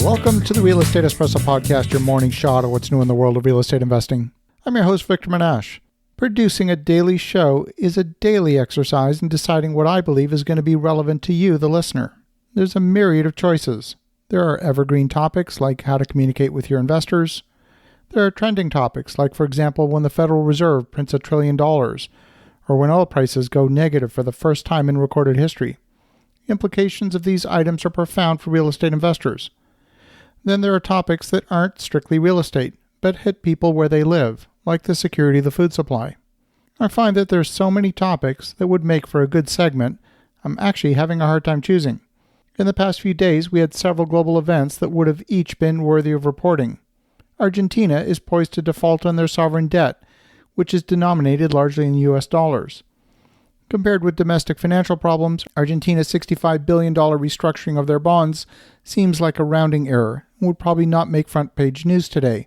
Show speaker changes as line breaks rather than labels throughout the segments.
Welcome to the Real Estate Espresso Podcast, your morning shot of what's new in the world of real estate investing. I'm your host, Victor Menashe. Producing a daily show is a daily exercise in deciding what I believe is going to be relevant to you, the listener. There's a myriad of choices. There are evergreen topics like how to communicate with your investors. There are trending topics like, for example, when the Federal Reserve prints $1 trillion, or when oil prices go negative for the first time in recorded history. The implications of these items are profound for real estate investors. Then there are topics that aren't strictly real estate, but hit people where they live, like the security of the food supply. I find that there's so many topics that would make for a good segment, I'm actually having a hard time choosing. In the past few days, we had several global events that would have each been worthy of reporting. Argentina is poised to default on their sovereign debt, which is denominated largely in US dollars. Compared with domestic financial problems, Argentina's $65 billion restructuring of their bonds seems like a rounding error and would probably not make front-page news today.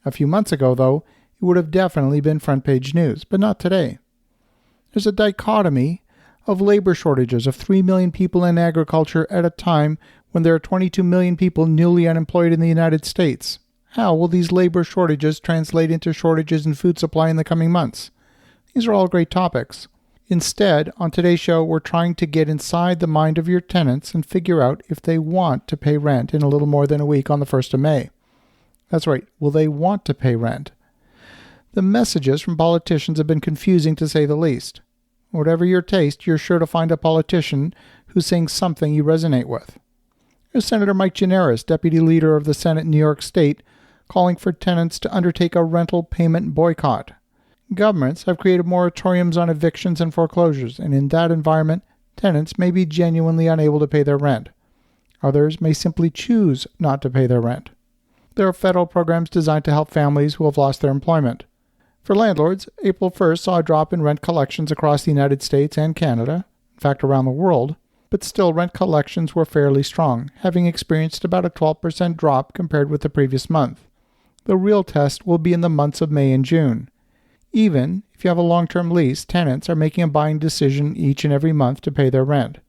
A few months ago, though, it would have definitely been front-page news, but not today. There's a dichotomy of labor shortages of 3 million people in agriculture at a time when there are 22 million people newly unemployed in the United States. How will these labor shortages translate into shortages in food supply in the coming months? These are all great topics. Instead, on today's show, we're trying to get inside the mind of your tenants and figure out if they want to pay rent in a little more than a week on the 1st of May. That's right, will they want to pay rent? The messages from politicians have been confusing to say the least. Whatever your taste, you're sure to find a politician who's saying something you resonate with. Here's Senator Mike Gianaris, Deputy Leader of the Senate in New York State, calling for tenants to undertake a rental payment boycott. Governments have created moratoriums on evictions and foreclosures, and in that environment, tenants may be genuinely unable to pay their rent. Others may simply choose not to pay their rent. There are federal programs designed to help families who have lost their employment. For landlords, April 1st saw a drop in rent collections across the United States and Canada, in fact around the world, but still rent collections were fairly strong, having experienced about a 12% drop compared with the previous month. The real test will be in the months of May and June. Even if you have a long-term lease, tenants are making a buying decision each and every month to pay their rent.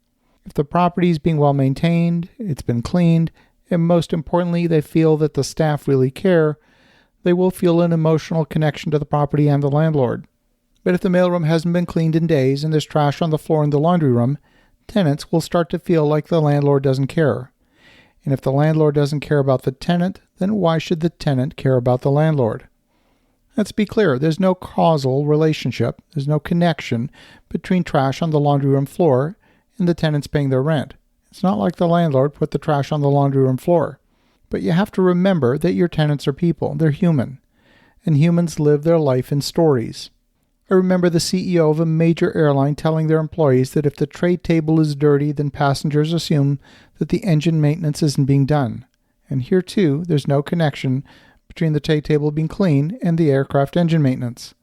If the property is being well maintained, it's been cleaned, and most importantly, they feel that the staff really care, they will feel an emotional connection to the property and the landlord. But if the mailroom hasn't been cleaned in days and there's trash on the floor in the laundry room, tenants will start to feel like the landlord doesn't care. And if the landlord doesn't care about the tenant, then why should the tenant care about the landlord? Let's be clear, there's no causal relationship, there's no connection between trash on the laundry room floor and the tenants paying their rent. It's not like the landlord put the trash on the laundry room floor. But you have to remember that your tenants are people, they're human, and humans live their life in stories. I remember the CEO of a major airline telling their employees that if the tray table is dirty, then passengers assume that the engine maintenance isn't being done. And here too, there's no connection between the tray table being clean and the aircraft engine maintenance.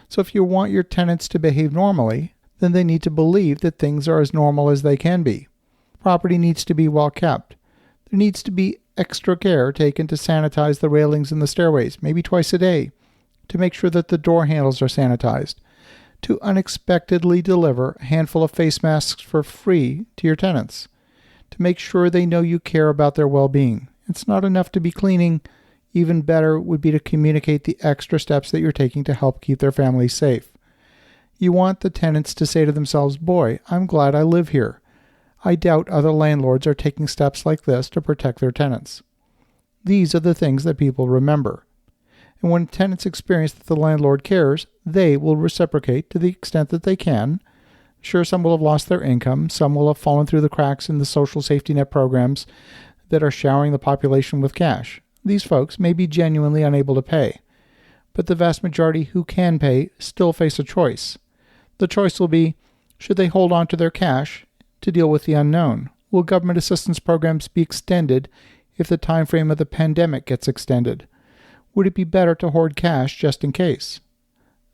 So if you want your tenants to behave normally, then they need to believe that things are as normal as they can be. Property needs to be well kept. There needs to be extra care taken to sanitize the railings and the stairways, maybe twice a day, to make sure that the door handles are sanitized, to unexpectedly deliver a handful of face masks for free to your tenants, to make sure they know you care about their well-being. It's not enough to be cleaning. Even better would be to communicate the extra steps that you're taking to help keep their families safe. You want the tenants to say to themselves, boy, I'm glad I live here. I doubt other landlords are taking steps like this to protect their tenants. These are the things that people remember. And when tenants experience that the landlord cares, they will reciprocate to the extent that they can. Sure, some will have lost their income, some will have fallen through the cracks in the social safety net programs that are showering the population with cash. These folks may be genuinely unable to pay, but the vast majority who can pay still face a choice. The choice will be, should they hold on to their cash to deal with the unknown? Will government assistance programs be extended if the time frame of the pandemic gets extended? Would it be better to hoard cash just in case?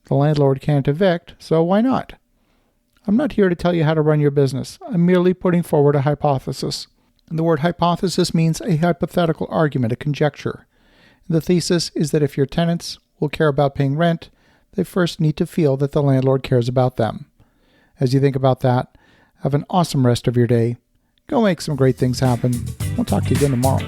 The landlord can't evict, so why not? I'm not here to tell you how to run your business. I'm merely putting forward a hypothesis. And the word hypothesis means a hypothetical argument, a conjecture. The thesis is that if your tenants will care about paying rent, they first need to feel that the landlord cares about them. As you think about that, have an awesome rest of your day. Go make some great things happen. We'll talk to you again tomorrow.